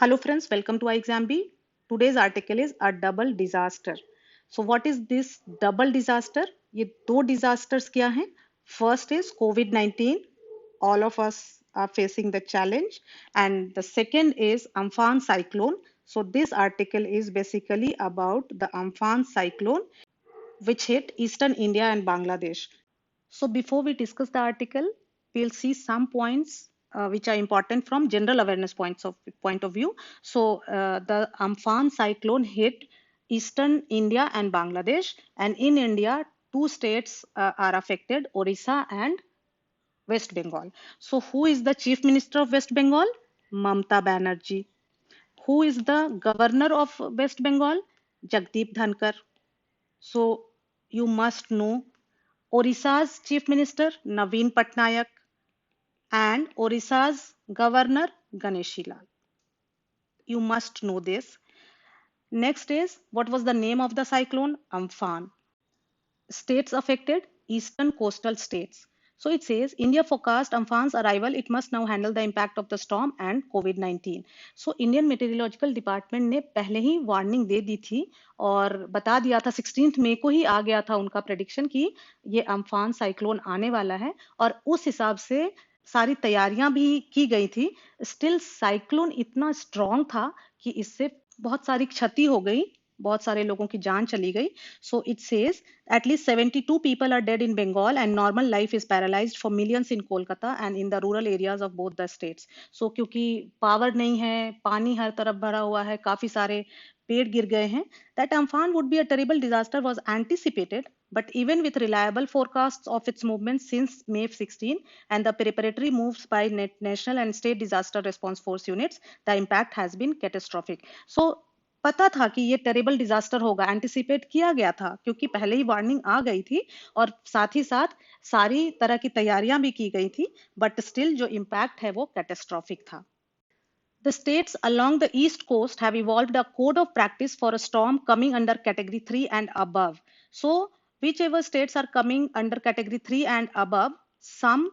Hello friends, welcome to iExamB. Today's article is a double disaster. So what is this double disaster? ये दो disasters क्या हैं? First is COVID-19. All of us are facing the challenge. And the second is Amphan cyclone. So this article is basically about the Amphan cyclone which hit eastern India and Bangladesh. So before we discuss the article, we'll see some points which are important from general awareness point of view. So the Amphan cyclone hit eastern India and Bangladesh, and in India, two states are affected: Orissa and West Bengal. So who is the Chief Minister of West Bengal? Mamta Banerjee. Who is the Governor of West Bengal? Jagdeep Dhankar. So you must know Odisha's Chief Minister Naveen Patnaik and Odisha's Governor Ganeshi Lal. You must know this. Next is, what was the name of the cyclone? Amphan. States affected, eastern coastal states. So it says India forecast Amphan's arrival. It must now handle the impact of the storm and COVID-19. So Indian Meteorological Department ने पहले ही warning दे दी थी और बता दिया था 16 मई को ही आ गया था उनका प्रेडिक्शन कि ये अम्फान साइक्लोन आने वाला है और उस हिसाब से सारी तैयारियां भी की गई थी. स्टिल साइक्लोन इतना स्ट्रांग था कि इससे बहुत सारी क्षति हो गई, बहुत सारे लोगों की जान चली गई. So it says at least 72 people are dead in Bengal and normal life is paralyzed for millions in Kolkata and in the rural areas of both the states. So क्योंकि पावर नहीं है, पानी हर तरफ भरा हुआ है, काफी सारे पेड़ गिर गए हैं. That Amphan would be a terrible disaster was anticipated, but even with reliable forecasts of its movement since May 16 and the preparatory moves by national and state disaster response force units, the impact has been catastrophic. So पता था कि ये terrible disaster होगा, anticipate किया गया था क्योंकि पहले ही वार्निंग आ गई थी और साथ ही साथ सारी तरह की तैयारियां भी की गई थी, बट स्टिल जो इम्पैक्ट है वो कैटेस्ट्रॉफिक था. The states along the east coast have evolved a code of practice for a storm coming under category 3 and above. So whichever states are coming under category 3 and above, some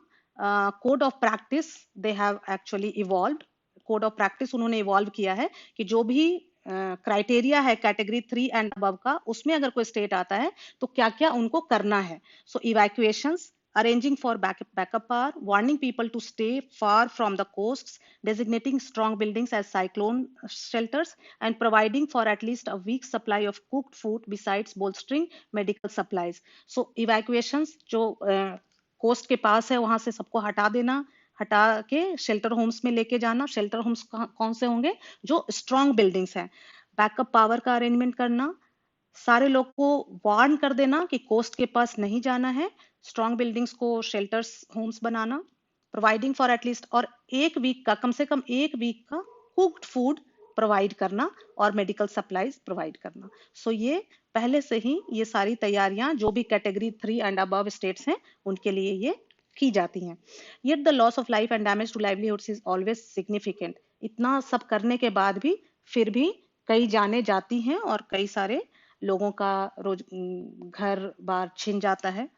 code of practice they have actually evolved. Code of practice उन्होंने evolve किया है कि जो भी criteria है category 3 and above का, उसमें अगर कोई स्टेट आता है तो क्या क्या उनको करना है. सो इवैक्यूएशंस, arranging for backup power, warning people to stay far from the coasts, designating strong buildings as cyclone shelters, and providing for at least a week's supply of cooked food besides bolstering medical supplies. So evacuations जो coast के पास है वहां से सबको हटा देना, हटा के शेल्टर होम्स में लेके जाना. शेल्टर होम्स कौन से होंगे? जो स्ट्रॉन्ग बिल्डिंग्स हैं. बैकअप पावर का अरेंजमेंट करना, सारे लोग को वार्न कर देना कि कोस्ट के पास नहीं जाना है, स्ट्रॉन्ग बिल्डिंग्स को शेल्टर्स होम्स बनाना, प्रोवाइडिंग फॉर एटलीस्ट और एक वीक का, कम से कम एक वीक का कुक्ड फूड प्रोवाइड करना और मेडिकल सप्लाईज प्रोवाइड करना. सो ये पहले से ही ये सारी तैयारियां जो भी कैटेगरी 3 एंड अबव स्टेट्स हैं उनके लिए ये की जाती हैं. Yet the loss of life and damage to livelihoods is always significant. इतना सब करने के बाद भी फिर भी कई जाने जाती हैं और कई सारे लोगों का रोज घर बार छिन जाता है.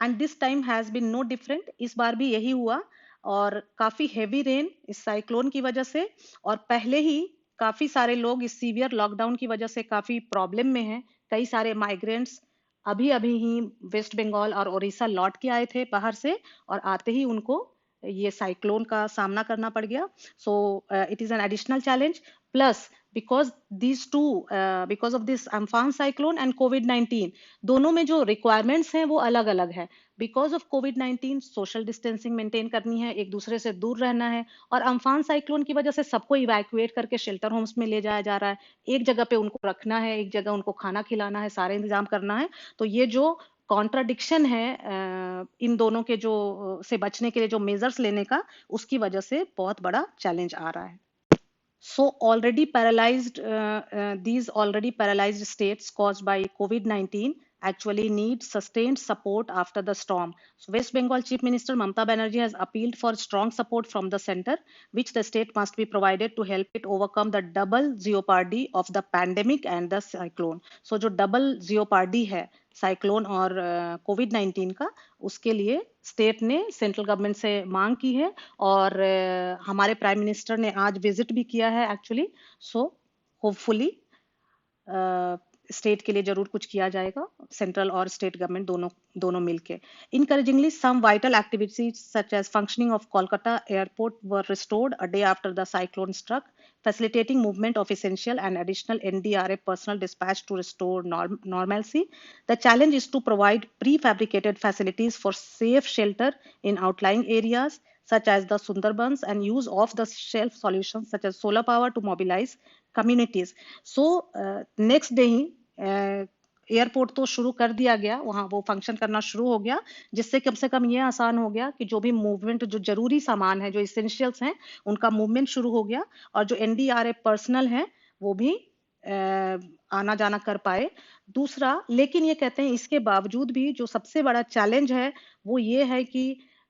And this time has been no different. इस बार भी यही हुआ और काफी हेवी रेन इस साइक्लोन की वजह से, और पहले ही काफी सारे लोग इस सीवियर लॉकडाउन की वजह से काफी प्रॉब्लम में हैं. कई सारे माइग्रेंट्स अभी अभी ही वेस्ट बंगाल और उड़ीसा लौट के आए थे बाहर से और आते ही उनको ये साइक्लोन का सामना करना पड़ गया. So it is an additional challenge. Plus because these two because of this Amphan cyclone and COVID-19, दोनों में जो requirements हैं वो अलग अलग है. because of COVID-19 social distancing maintain करनी है, एक दूसरे से दूर रहना है, और अम्फान साइक्लोन की वजह से सबको इवैक्यूएट करके शेल्टर होम्स में ले जाया जा रहा है. एक जगह पे उनको रखना है, एक जगह उनको खाना खिलाना है, सारे इंतजाम करना है. तो ये जो कॉन्ट्राडिक्शन है इन दोनों के जो से बचने के लिए जो मेजर्स लेने का, उसकी वजह से बहुत बड़ा चैलेंज आ रहा है. So these already paralyzed states caused by COVID-19 actually need sustained support after the storm. So West Bengal Chief Minister Mamta Banerjee has appealed for strong support from the center, which the state must be provided to help it overcome the double jeopardy of the pandemic and the cyclone. So जो double jeopardy है, cyclone और कोविड-19 का, उसके लिए state ने central government से मांग की है और हमारे प्राइम मिनिस्टर ने आज विजिट भी किया है एक्चुअली। सो होपफुली स्टेट के लिए जरूर कुछ किया जाएगा, सेंट्रल और स्टेट गवर्नमेंट दोनों दोनों मिलके। Encouragingly, some vital activities such as functioning of Kolkata airport were restored a day after the cyclone struck, facilitating movement of essential and additional NDRF personnel dispatched to restore normalcy. The challenge is to provide prefabricated facilities for safe shelter in outlying areas such as the Sundarbans and use off the shelf solutions such as solar power to mobilize communities. So next day he airport तो शुरू कर दिया गया, वहां वो function करना शुरू हो गया, जिससे कम से कम ये आसान हो गया कि जो भी मूवमेंट, जो जरूरी सामान है, जो इसेंशियल्स हैं, उनका मूवमेंट शुरू हो गया और जो एनडीआरएफ पर्सनल है वो भी आना जाना कर पाए। दूसरा, लेकिन ये कहते हैं इसके बावजूद भी जो सबसे बड़ा चैलेंज है वो ये है कि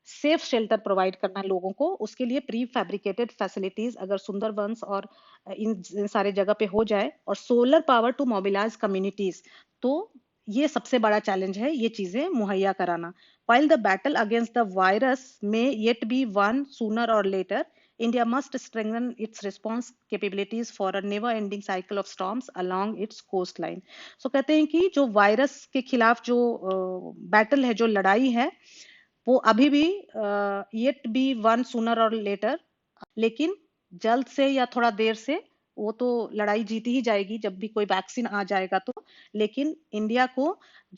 सेफ शेल्टर प्रोवाइड करना लोगों को, उसके लिए प्री फैब्रिकेटेड फैसिलिटीज अगर सुंदरबंस और इन सारे जगह पे हो जाए और solar power to mobilise communities, तो ये सबसे बड़ा चैलेंज है, ये चीजें मुहैया कराना। While the battle against the virus may yet be won sooner or later, India must strengthen its response capabilities for a never-ending cycle of storms along its coastline. So कहते हैं कि जो वायरस के खिलाफ जो बैटल है, जो लड़ाई है, वो अभी भी yet be won sooner or later, लेकिन जल्द से या थोड़ा देर से वो तो लड़ाई जीती ही जाएगी जब भी कोई वैक्सीन आ जाएगा तो। लेकिन इंडिया को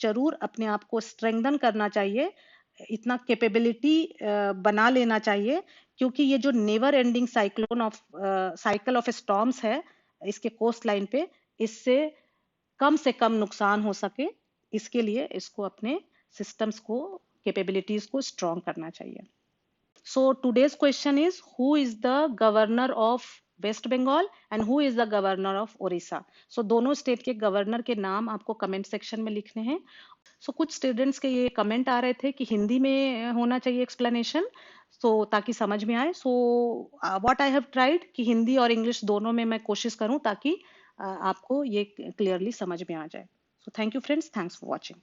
जरूर अपने आप को स्ट्रेंथन करना चाहिए, इतना कैपेबिलिटी बना लेना चाहिए, क्योंकि ये जो never ending cycle of storms है इसके कोस्ट लाइन पे, इससे कम से कम नुकसान हो सके, इसके लिए इसको अपने सिस्टम्स को, कैपेबिलिटीज को स्ट्रॉन्ग करना चाहिए। So today's question is, who is the governor of West Bengal and who is the governor of Odisha. So दोनों स्टेट के गवर्नर के नाम आपको कमेंट सेक्शन में लिखने हैं। सो कुछ स्टूडेंट्स के ये कमेंट आ रहे थे कि हिंदी में होना चाहिए एक्सप्लेनेशन, सो ताकि समझ में आए। So what I have tried कि हिंदी और इंग्लिश दोनों में मैं कोशिश करूं ताकि आपको ये क्लियरली समझ में आ जाए। So thank you friends, thanks for watching.